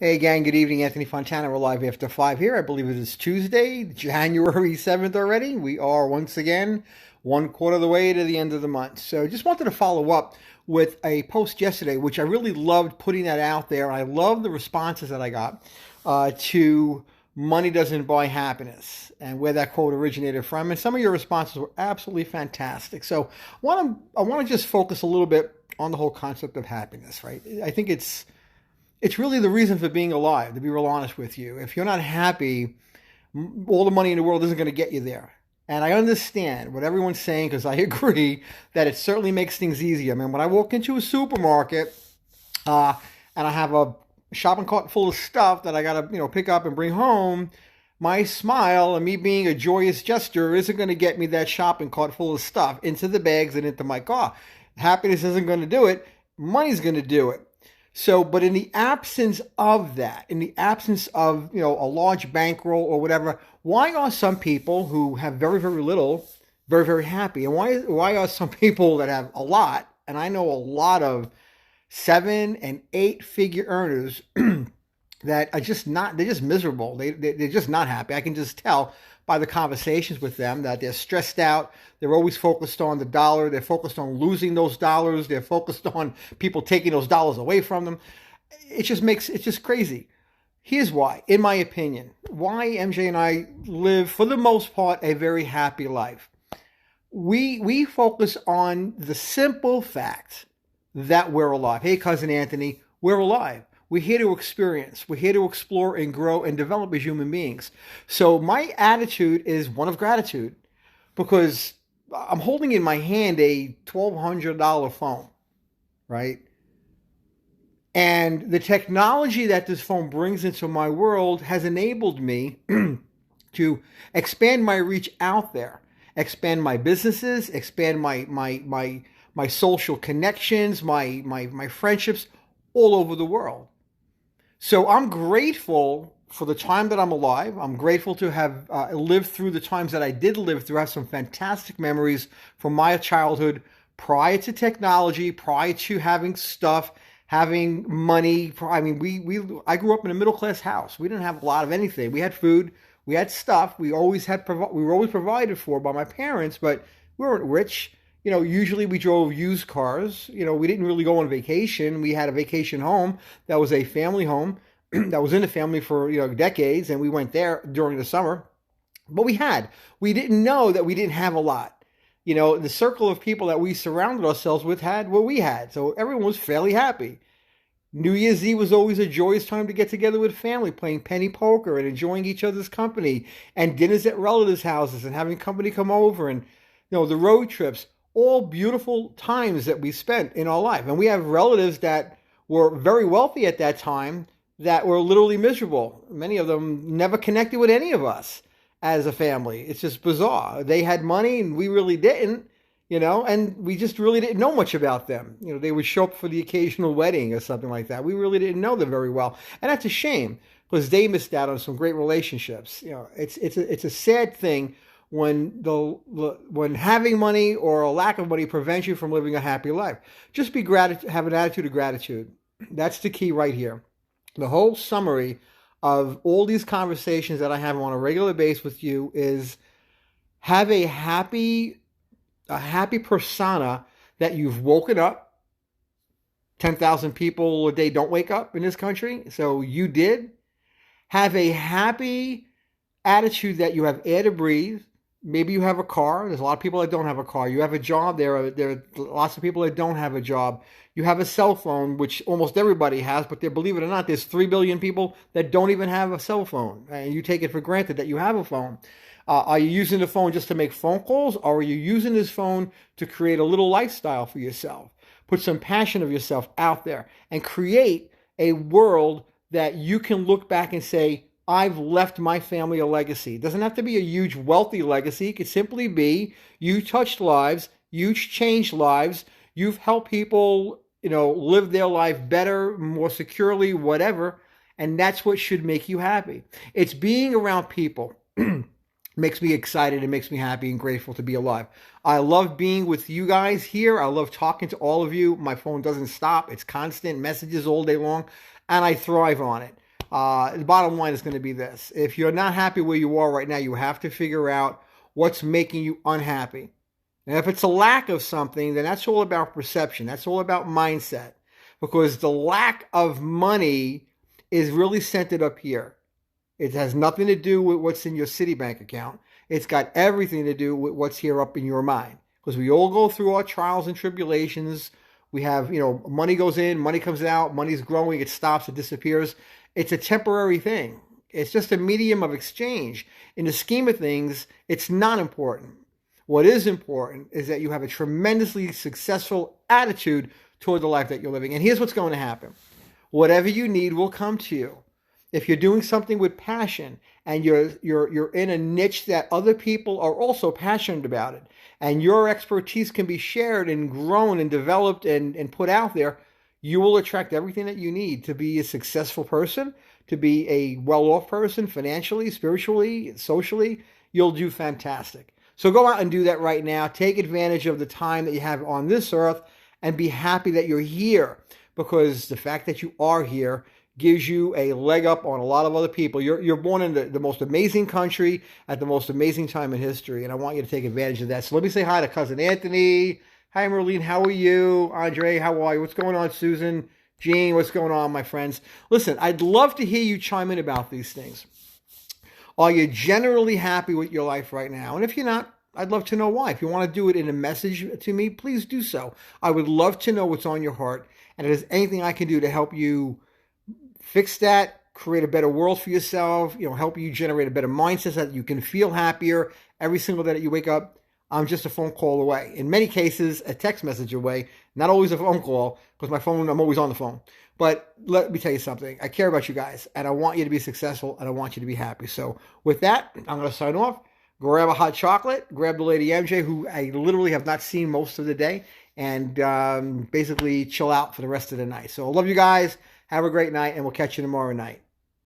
Hey gang, good evening. Anthony Fontana. We're live after 5 here. I believe it is Tuesday, January 7th already. We are once again one quarter of the way to the end of the month. So just wanted to follow up with a post yesterday, which I really loved putting that out there. I love the responses that I got to money doesn't buy happiness and where that quote originated from. And some of your responses were absolutely fantastic. So I want to just focus a little bit on the whole concept of happiness, right? I think it's really the reason for being alive, to be real honest with you. If you're not happy, all the money in the world isn't going to get you there. And I understand what everyone's saying because I agree that it certainly makes things easier. I mean, when I walk into a supermarket and I have a shopping cart full of stuff that I got to, pick up and bring home, my smile and me being a joyous gesture isn't going to get me that shopping cart full of stuff into the bags and into my car. Happiness isn't going to do it. Money's going to do it. So, but in the absence of that, in the absence of, a large bankroll or whatever, why are some people who have very, very little very, very happy? And why are some people that have a lot, and I know a lot of 7 and 8 figure earners that are just not, they're just miserable. They're just not happy. I can just tell by the conversations with them that they're stressed out. They're always focused on the dollar. They're focused on losing those dollars. They're focused on people taking those dollars away from them. It's just crazy. Here's why, in my opinion, why MJ and I live, for the most part, a very happy life. We focus on the simple fact that we're alive. Hey, cousin Anthony, we're alive. We're here to experience. We're here to explore and grow and develop as human beings. So my attitude is one of gratitude because I'm holding in my hand a $1,200 phone, right? And the technology that this phone brings into my world has enabled me to expand my reach out there, expand my businesses, expand my social connections, my friendships all over the world. So I'm grateful for the time that I'm alive. I'm grateful to have lived through the times that I did live through. I have some fantastic memories from my childhood prior to technology, prior to having stuff, having money. I mean, I grew up in a middle class house. We didn't have a lot of anything. We had food, we had stuff. We were always provided for by my parents, but we weren't rich. Usually we drove used cars. We didn't really go on vacation. We had a vacation home that was a family home that was in the family for, decades. And we went there during the summer. But we didn't know that we didn't have a lot. The circle of people that we surrounded ourselves with had what we had. So everyone was fairly happy. New Year's Eve was always a joyous time to get together with family, playing penny poker and enjoying each other's company, and dinners at relatives' houses and having company come over, and, the road trips. All beautiful times that we spent in our life. And we have relatives that were very wealthy at that time that were literally miserable. Many of them never connected with any of us as a family. It's just bizarre. They had money and we really didn't, and we just really didn't know much about them. They would show up for the occasional wedding or something like that. We really didn't know them very well. And that's a shame because they missed out on some great relationships. It's a sad thing when having money or a lack of money prevents you from living a happy life. Just have an attitude of gratitude. That's the key right here. The whole summary of all these conversations that I have on a regular basis with you is have a happy persona that you've woken up. 10,000 people a day don't wake up in this country, so you did. Have a happy attitude that you have air to breathe. Maybe you have a car. There's a lot of people that don't have a car. You have a job. There are lots of people that don't have a job. You have a cell phone, which almost everybody has, but believe it or not, there's 3 billion people that don't even have a cell phone. And you take it for granted that you have a phone. Are you using the phone just to make phone calls, or are you using this phone to create a little lifestyle for yourself? Put some passion of yourself out there and create a world that you can look back and say, I've left my family a legacy. It doesn't have to be a huge wealthy legacy. It could simply be you touched lives, you changed lives, you've helped people, live their life better, more securely, whatever. And that's what should make you happy. It's being around people makes me excited. It makes me happy and grateful to be alive. I love being with you guys here. I love talking to all of you. My phone doesn't stop. It's constant messages all day long, and I thrive on it. The bottom line is going to be this. If you're not happy where you are right now, you have to figure out what's making you unhappy. And if it's a lack of something, then that's all about perception. That's all about mindset. Because the lack of money is really centered up here. It has nothing to do with what's in your Citibank account. It's got everything to do with what's here up in your mind. Because we all go through our trials and tribulations. We have, money goes in, money comes out, money's growing, it stops, it disappears. It's a temporary thing. It's just a medium of exchange. In the scheme of things, it's not important. What is important is that you have a tremendously successful attitude toward the life that you're living. And here's what's going to happen. Whatever you need will come to you. If you're doing something with passion and you're in a niche that other people are also passionate about it, and your expertise can be shared and grown and developed and put out there, you will attract everything that you need to be a successful person, to be a well-off person financially, spiritually, socially. You'll do fantastic. So go out and do that right now. Take advantage of the time that you have on this earth and be happy that you're here, because the fact that you are here gives you a leg up on a lot of other people. You're born in the most amazing country at the most amazing time in history, and I want you to take advantage of that. So let me say hi to Cousin Anthony. Hi, Merlene. How are you? Andre, how are you? What's going on, Susan? Jean, what's going on, my friends? Listen, I'd love to hear you chime in about these things. Are you generally happy with your life right now? And if you're not, I'd love to know why. If you want to do it in a message to me, please do so. I would love to know what's on your heart. And if there's anything I can do to help you fix that, create a better world for yourself, help you generate a better mindset so that you can feel happier every single day that you wake up, I'm just a phone call away. In many cases, a text message away. Not always a phone call, because my phone, I'm always on the phone. But let me tell you something. I care about you guys, and I want you to be successful, and I want you to be happy. So with that, I'm going to sign off. Grab a hot chocolate. Grab the lady MJ, who I literally have not seen most of the day, and basically chill out for the rest of the night. So I love you guys. Have a great night, and we'll catch you tomorrow night.